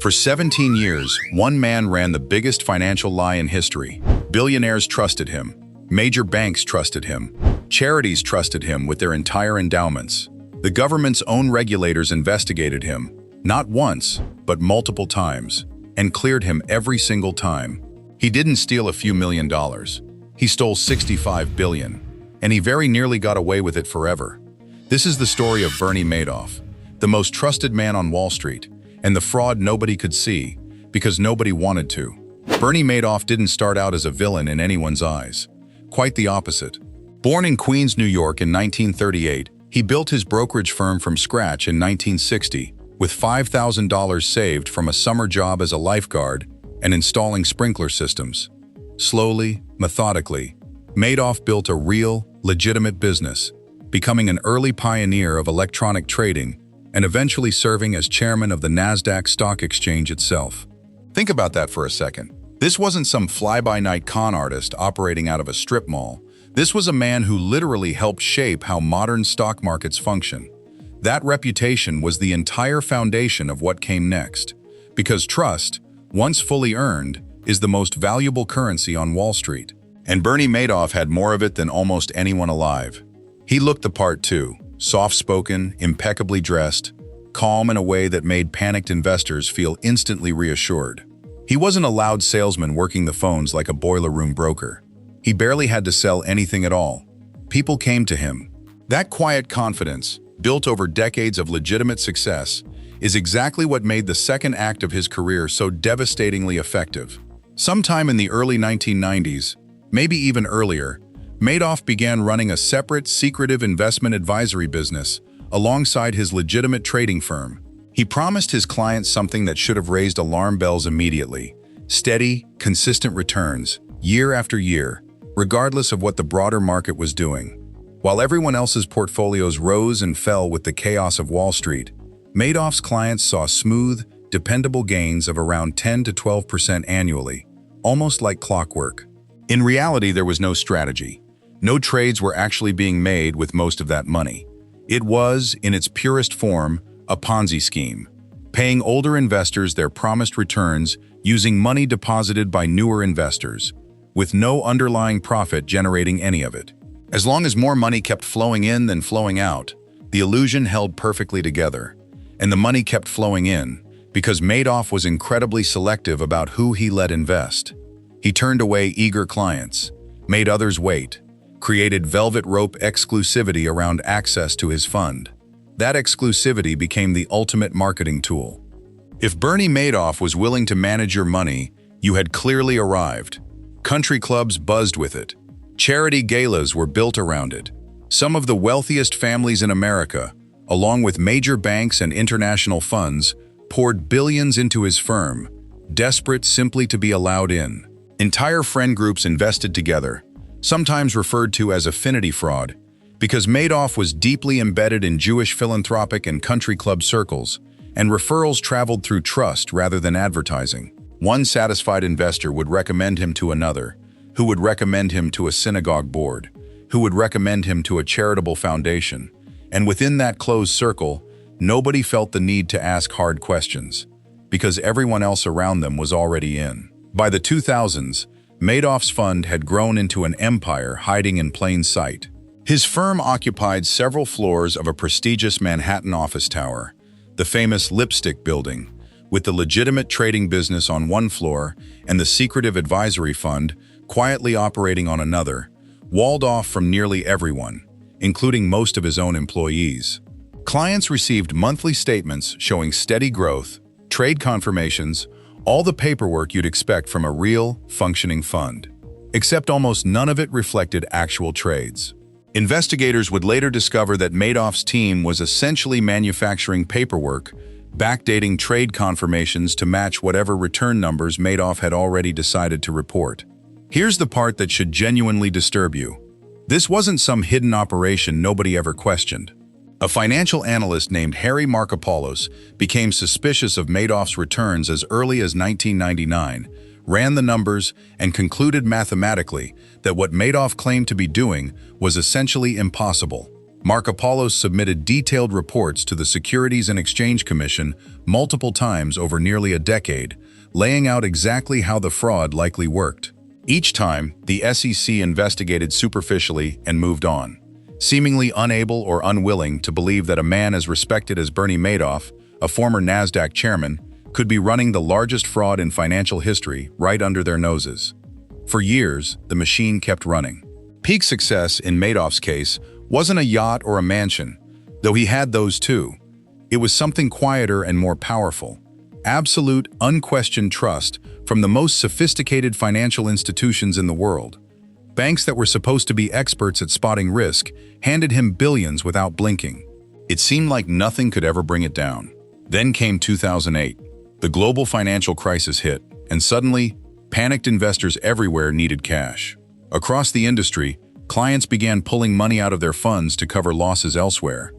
For 17 years, one man ran the biggest financial lie in history. Billionaires trusted him. Major banks trusted him. Charities trusted him with their entire endowments. The government's own regulators investigated him, not once, but multiple times, and cleared him every single time. He didn't steal a few $1,000,000. He stole 65 billion, and he very nearly got away with it forever. This is the story of Bernie Madoff, the most trusted man on Wall Street, and the fraud nobody could see because nobody wanted to. Bernie Madoff didn't start out as a villain in anyone's eyes. Quite the opposite. Born in Queens, New York in 1938, he built his brokerage firm from scratch in 1960 with $5,000 saved from a summer job as a lifeguard and installing sprinkler systems. Slowly, methodically, Madoff built a real, legitimate business, becoming an early pioneer of electronic trading and eventually serving as chairman of the Nasdaq Stock Exchange itself. Think about that for a second. This wasn't some fly-by-night con artist operating out of a strip mall. This was a man who literally helped shape how modern stock markets function. That reputation was the entire foundation of what came next. Because trust, once fully earned, is the most valuable currency on Wall Street. And Bernie Madoff had more of it than almost anyone alive. He looked the part too. Soft-spoken, impeccably dressed, calm in a way that made panicked investors feel instantly reassured. He wasn't a loud salesman working the phones like a boiler room broker. He barely had to sell anything at all. People came to him. That quiet confidence, built over decades of legitimate success, is exactly what made the second act of his career so devastatingly effective. Sometime in the early 1990s, maybe even earlier, Madoff began running a separate, secretive investment advisory business alongside his legitimate trading firm. He promised his clients something that should have raised alarm bells immediately: steady, consistent returns, year after year, regardless of what the broader market was doing. While everyone else's portfolios rose and fell with the chaos of Wall Street, Madoff's clients saw smooth, dependable gains of around 10 to 12% annually, almost like clockwork. In reality, there was no strategy. No trades were actually being made with most of that money. It was, in its purest form, a Ponzi scheme, paying older investors their promised returns using money deposited by newer investors, with no underlying profit generating any of it. As long as more money kept flowing in than flowing out, the illusion held perfectly together, and the money kept flowing in because Madoff was incredibly selective about who he let invest. He turned away eager clients, made others wait, created velvet rope exclusivity around access to his fund. That exclusivity became the ultimate marketing tool. If Bernie Madoff was willing to manage your money, you had clearly arrived. Country clubs buzzed with it. Charity galas were built around it. Some of the wealthiest families in America, along with major banks and international funds, poured billions into his firm, desperate simply to be allowed in. Entire friend groups invested together, sometimes referred to as affinity fraud, because Madoff was deeply embedded in Jewish philanthropic and country club circles, and referrals traveled through trust rather than advertising. One satisfied investor would recommend him to another, who would recommend him to a synagogue board, who would recommend him to a charitable foundation, and within that closed circle, nobody felt the need to ask hard questions, because everyone else around them was already in. By the 2000s, Madoff's fund had grown into an empire hiding in plain sight. His firm occupied several floors of a prestigious Manhattan office tower, the famous Lipstick Building, with the legitimate trading business on one floor and the secretive advisory fund quietly operating on another, walled off from nearly everyone, including most of his own employees. Clients received monthly statements showing steady growth, trade confirmations, all the paperwork you'd expect from a real, functioning fund. Except almost none of it reflected actual trades. Investigators would later discover that Madoff's team was essentially manufacturing paperwork, backdating trade confirmations to match whatever return numbers Madoff had already decided to report. Here's the part that should genuinely disturb you. This wasn't some hidden operation nobody ever questioned. A financial analyst named Harry Markopoulos became suspicious of Madoff's returns as early as 1999, ran the numbers, and concluded mathematically that what Madoff claimed to be doing was essentially impossible. Markopolos submitted detailed reports to the Securities and Exchange Commission multiple times over nearly a decade, laying out exactly how the fraud likely worked. Each time, the SEC investigated superficially and moved on, seemingly unable or unwilling to believe that a man as respected as Bernie Madoff, a former NASDAQ chairman, could be running the largest fraud in financial history right under their noses. For years, the machine kept running. Peak success in Madoff's case wasn't a yacht or a mansion, though he had those too. It was something quieter and more powerful. Absolute, unquestioned trust from the most sophisticated financial institutions in the world. Banks that were supposed to be experts at spotting risk handed him billions without blinking. It seemed like nothing could ever bring it down. Then came 2008. The global financial crisis hit, and suddenly, panicked investors everywhere needed cash. Across the industry, clients began pulling money out of their funds to cover losses elsewhere.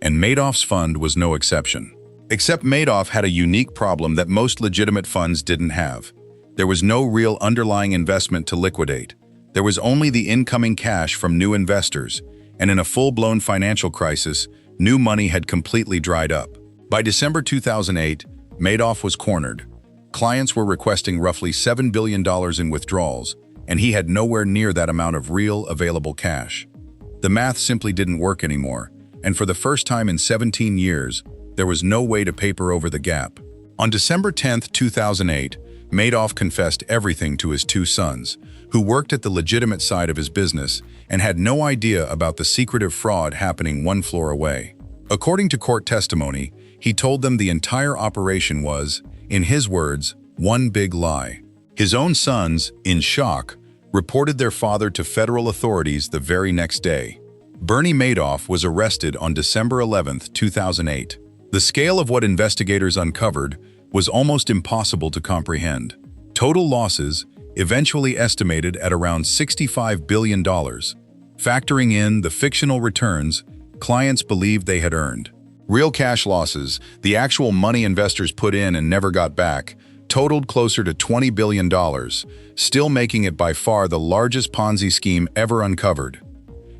And Madoff's fund was no exception. Except Madoff had a unique problem that most legitimate funds didn't have. There was no real underlying investment to liquidate. There was only the incoming cash from new investors, and in a full-blown financial crisis, new money had completely dried up. By December 2008, Madoff was cornered. Clients were requesting roughly $7 billion in withdrawals, and he had nowhere near that amount of real, available cash. The math simply didn't work anymore, and for the first time in 17 years, there was no way to paper over the gap. On December 10, 2008, Madoff confessed everything to his two sons, who worked at the legitimate side of his business and had no idea about the secretive fraud happening one floor away. According to court testimony, he told them the entire operation was, in his words, one big lie. His own sons, in shock, reported their father to federal authorities the very next day. Bernie Madoff was arrested on December 11, 2008. The scale of what investigators uncovered was almost impossible to comprehend. Total losses eventually estimated at around $65 billion, factoring in the fictional returns clients believed they had earned. Real cash losses, the actual money investors put in and never got back, totaled closer to $20 billion, still making it by far the largest Ponzi scheme ever uncovered.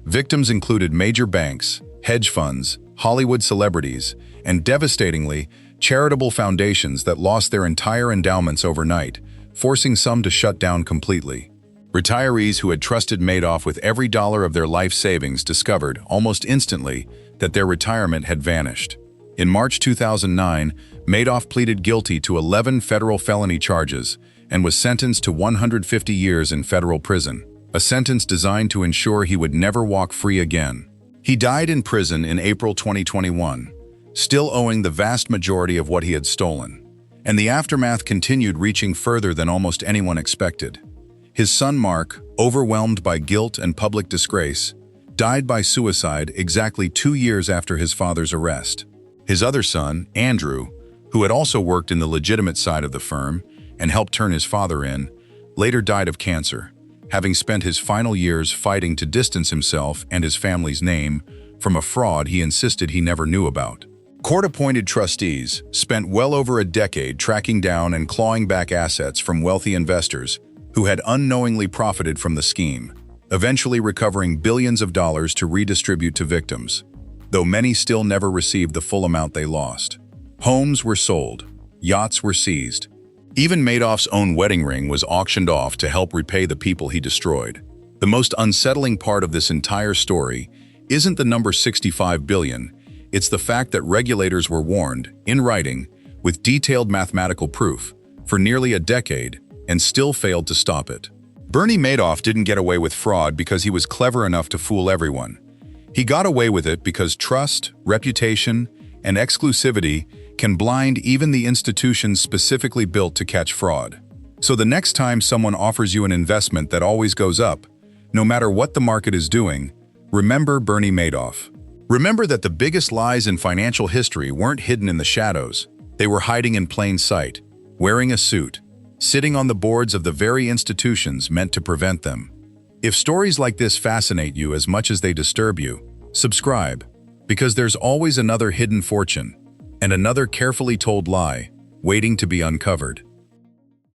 Victims included major banks, hedge funds, Hollywood celebrities, and devastatingly, charitable foundations that lost their entire endowments overnight, forcing some to shut down completely. Retirees who had trusted Madoff with every dollar of their life savings discovered, almost instantly, that their retirement had vanished. In March 2009, Madoff pleaded guilty to 11 federal felony charges and was sentenced to 150 years in federal prison, a sentence designed to ensure he would never walk free again. He died in prison in April 2021, still owing the vast majority of what he had stolen. And the aftermath continued, reaching further than almost anyone expected. His son Mark, overwhelmed by guilt and public disgrace, died by suicide exactly 2 years after his father's arrest. His other son, Andrew, who had also worked in the legitimate side of the firm and helped turn his father in, later died of cancer, having spent his final years fighting to distance himself and his family's name from a fraud he insisted he never knew about. Court-appointed trustees spent well over a decade tracking down and clawing back assets from wealthy investors who had unknowingly profited from the scheme, eventually recovering billions of dollars to redistribute to victims, though many still never received the full amount they lost. Homes were sold, yachts were seized. Even Madoff's own wedding ring was auctioned off to help repay the people he destroyed. The most unsettling part of this entire story isn't the number 65 billion, it's the fact that regulators were warned, in writing, with detailed mathematical proof, for nearly a decade, and still failed to stop it. Bernie Madoff didn't get away with fraud because he was clever enough to fool everyone. He got away with it because trust, reputation, and exclusivity can blind even the institutions specifically built to catch fraud. So the next time someone offers you an investment that always goes up, no matter what the market is doing, remember Bernie Madoff. Remember that the biggest lies in financial history weren't hidden in the shadows. They were hiding in plain sight, wearing a suit, sitting on the boards of the very institutions meant to prevent them. If stories like this fascinate you as much as they disturb you, subscribe, because there's always another hidden fortune and another carefully told lie waiting to be uncovered.